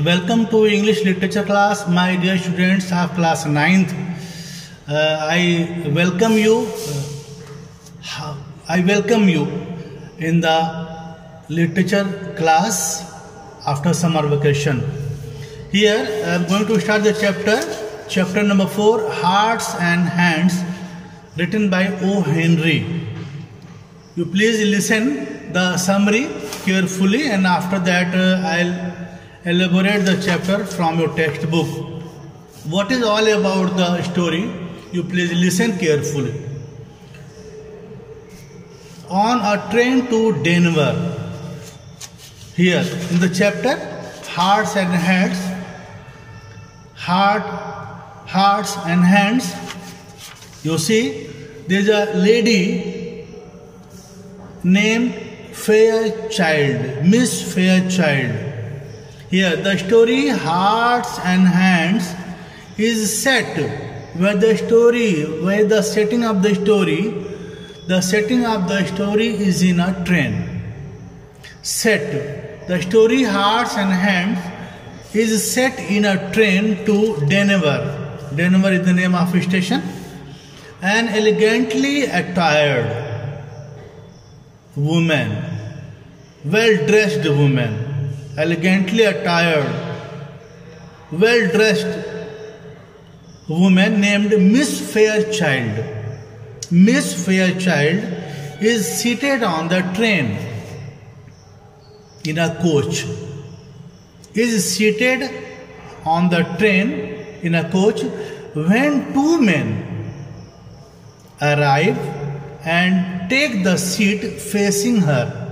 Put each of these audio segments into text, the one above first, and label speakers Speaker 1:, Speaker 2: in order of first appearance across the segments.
Speaker 1: Welcome to English literature class, my dear students of class 9th. I welcome you. In the literature class after summer vacation. Here I am going to start the chapter number 4, Hearts and Hands, written by O. Henry. You please listen the summary carefully, and after that I'll elaborate the chapter from your textbook. What is all about the story? You please listen carefully. On a train to Denver. Here in the chapter, Hearts and Hands. Hearts and Hands. You see, there is a lady named Fairchild, Miss Fairchild. Here the story Hearts and Hands is set where the setting of the story is in a train. The story Hearts and Hands is set in a train to Denver. Denver is the name of a station. An elegantly attired woman, well-dressed woman, elegantly attired, well-dressed woman named Miss Fairchild. Miss Fairchild is seated on the train in a coach. Is seated on the train in a coach when two men arrive and take the seat facing her.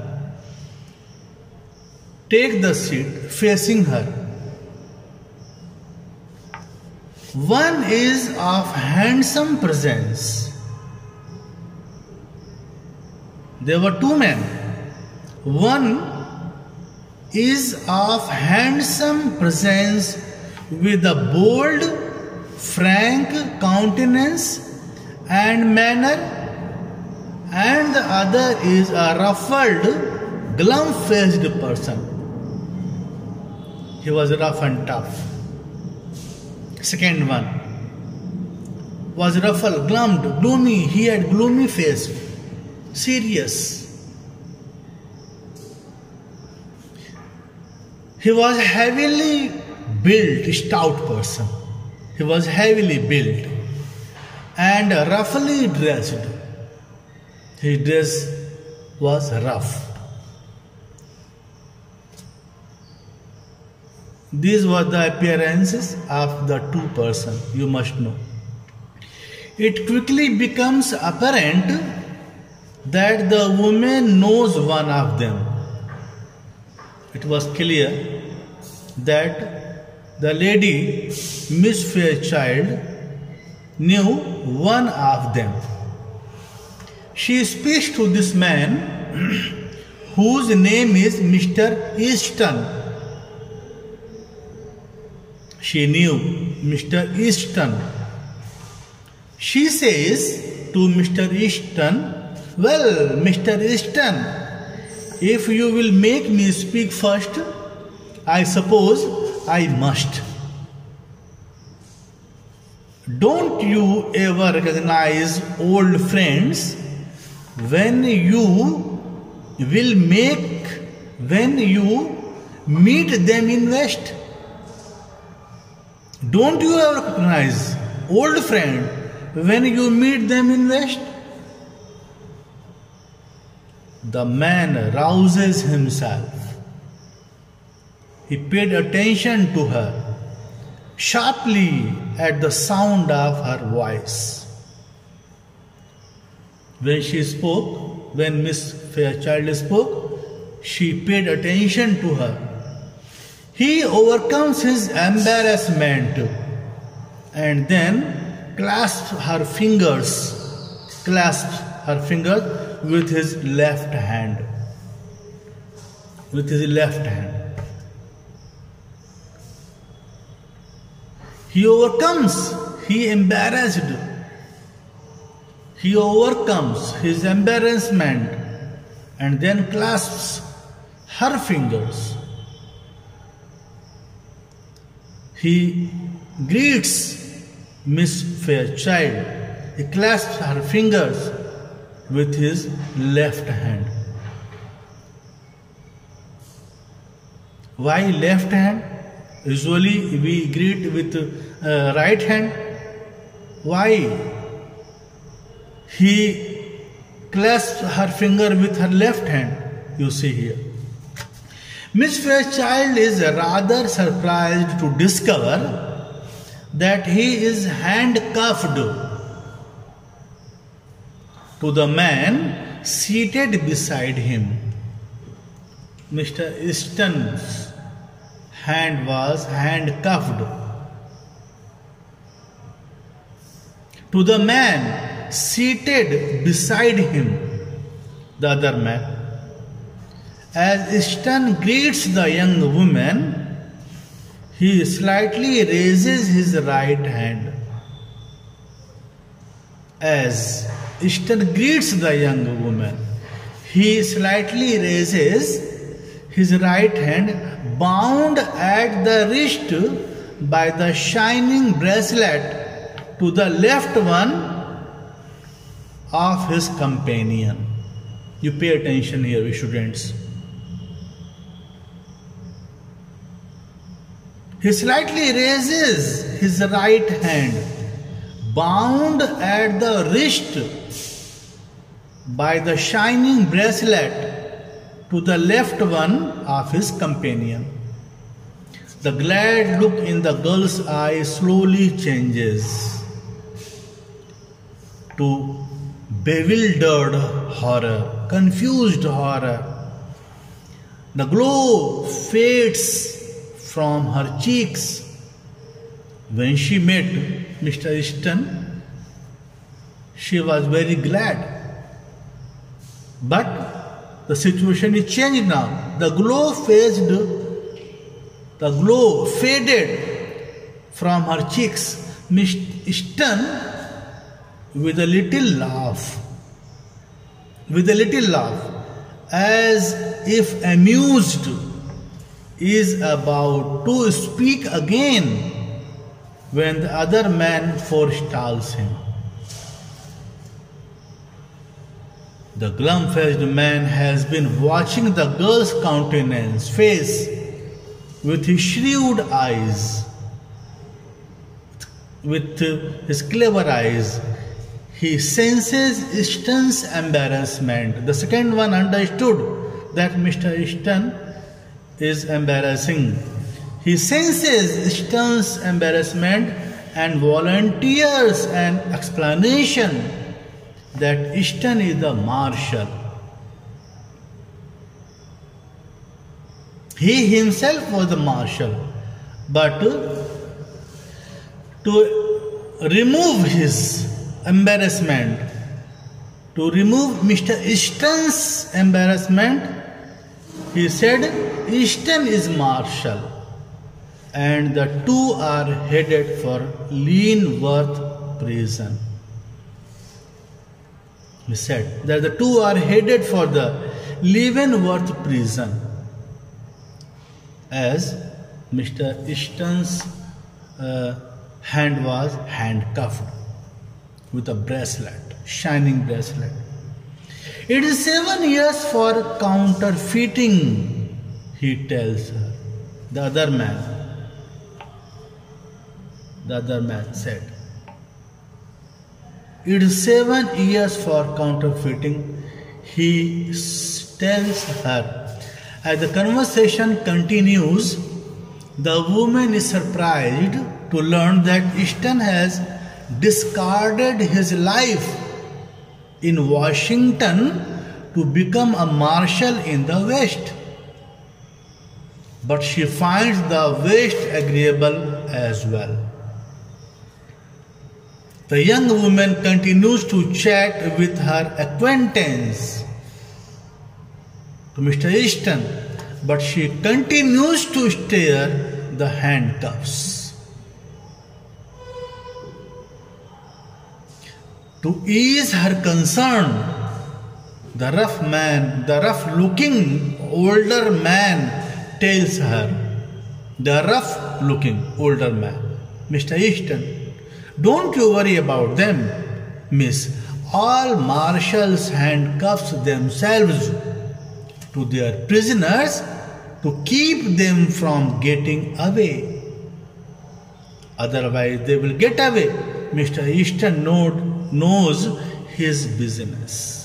Speaker 1: One is of handsome presence. There were two men. One is of handsome presence with a bold, frank countenance and manner, and the other is a ruffled, glum-faced person. He was rough and tough. Second one was ruffled, glummed, gloomy. He had gloomy face, serious. He was heavily built, stout person. He was heavily built and roughly dressed. His dress was rough. These were the appearances of the two persons, you must know. It quickly becomes apparent that the woman knows one of them. It was clear that the lady, Miss Fairchild, knew one of them. She speaks to this man, whose name is Mr. Easton. She knew Mr. Easton. She says to Mr. Easton, "Well, Mr. Easton, if you will make me speak first, I suppose I must. Don't you ever recognize old friends when you meet them in West? Don't you ever recognize old friend when you meet them in West?" The man rouses himself. He paid attention to her sharply at the sound of her voice. When Miss Fairchild spoke, she paid attention to her. He overcomes his embarrassment and then clasps her fingers with his left hand. He overcomes his embarrassment and then clasps her fingers He greets Miss Fairchild. He clasps her fingers with his left hand. Why left hand? Usually we greet with right hand. Why? He clasps her finger with her left hand. You see here. Miss Fairchild is rather surprised to discover that he is handcuffed to the man seated beside him. Mr. Easton's hand was handcuffed to the man seated beside him, the other man. As Easton greets the young woman, he slightly raises his right hand. As Easton greets the young woman, he slightly raises his right hand, bound at the wrist by the shining bracelet to the left one of his companion. You pay attention here, students. He slightly raises his right hand, bound at the wrist by the shining bracelet to the left one of his companion. The glad look in the girl's eye slowly changes to bewildered horror, confused horror. The glow fades from her cheeks. When she met Mr. Easton, she was very glad. But the situation is changed now. The glow faded from her cheeks. Mr. Easton, with a little laugh, as if amused, is about to speak again when the other man forestalls him. The glum-faced man has been watching the girl's face with his shrewd eyes. With his clever eyes, he senses Easton's embarrassment. The second one understood that Mr. Easton is embarrassing. He senses Easton's embarrassment and volunteers an explanation that Easton is the marshal. He himself was the marshal, but to remove his embarrassment, to remove Mr. Easton's embarrassment, he said Easton is marshal and the two are headed for Leavenworth prison. He said that the two are headed for the Leavenworth prison, as Mr. Easton's hand was handcuffed with a bracelet, shining bracelet. It is 7 years for counterfeiting, he tells her. The other man said. It is 7 years for counterfeiting, he tells her. As the conversation continues, the woman is surprised to learn that Easton has discarded his life in Washington to become a marshal in the West. But she finds the West agreeable as well. The young woman continues to chat with her acquaintance to Mr. Easton, but she continues to stare the handcuffs. To ease her concern, the rough-looking older man tells her the rough-looking older man. Mr. Easton, don't you worry about them, miss. All marshals handcuffs themselves to their prisoners to keep them from getting away. Otherwise, they will get away. Mr. Easton knows his business.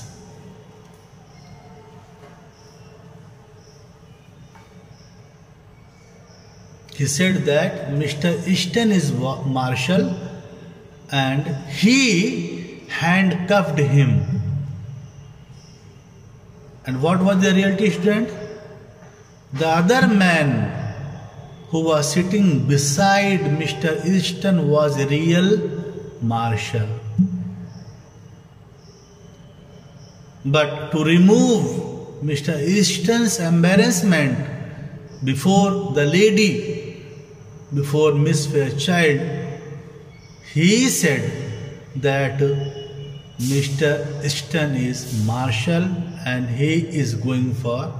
Speaker 1: He said that Mr. Easton is marshal and he handcuffed him. And what was the reality, student? The other man who was sitting beside Mr. Easton was a real marshal. But to remove Mr. Easton's embarrassment before the lady, before Miss Fairchild, he said that Mr. Easton is marshal and he is going for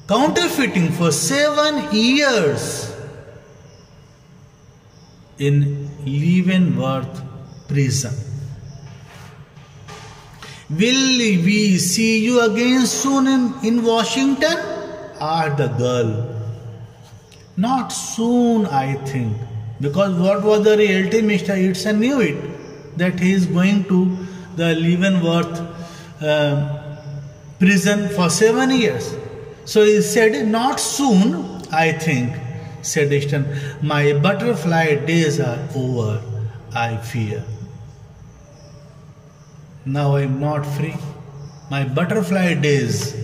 Speaker 1: counterfeiting for 7 years in Leavenworth prison. Will we see you again soon in Washington? Asked the girl. Not soon, I think. Because what was the reality? Mr. Easton knew it, that he is going to the Leavenworth prison for 7 years. So he said, not soon, I think, said Easton. My butterfly days are over, I fear. Now I am not free. My butterfly days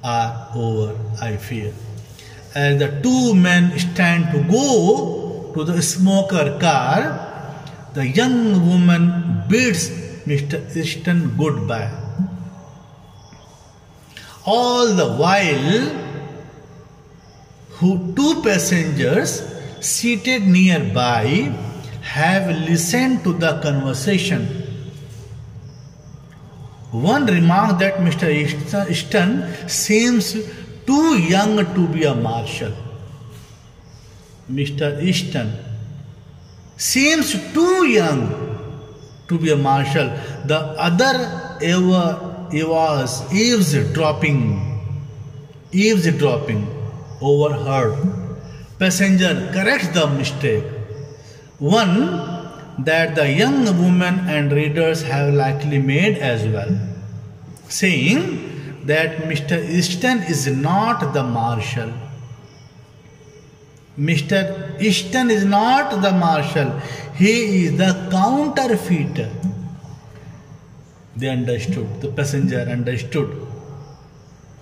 Speaker 1: are over, I fear. As the two men stand to go to the smoker car, the young woman bids Mr. Easton goodbye. All the while, two passengers seated nearby have listened to the conversation. One remarked that Mr. Easton seems too young to be a marshal. Mr. Easton seems too young to be a marshal. The other was eavesdropping, overheard. Passenger corrects the mistake. One that the young woman and readers have likely made as well, saying that Mr. Easton is not the marshal. Mr. Easton is not the marshal. He is the counterfeiter. They understood. The passenger understood,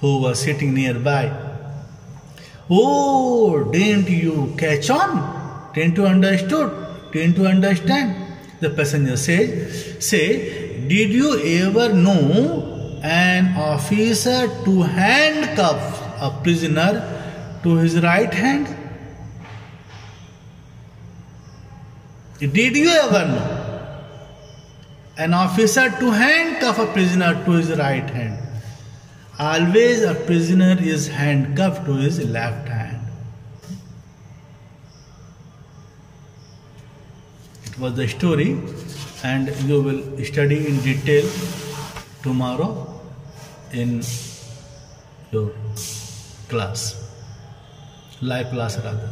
Speaker 1: who was sitting nearby. Oh, didn't you catch on? Didn't you understood? Didn't you understand? The passenger say, did you ever know an officer to handcuff a prisoner to his right hand? Did you ever know an officer to handcuff a prisoner to his right hand? Always a prisoner is handcuffed to his left hand. It was the story, and you will study in detail tomorrow in your class, live class rather.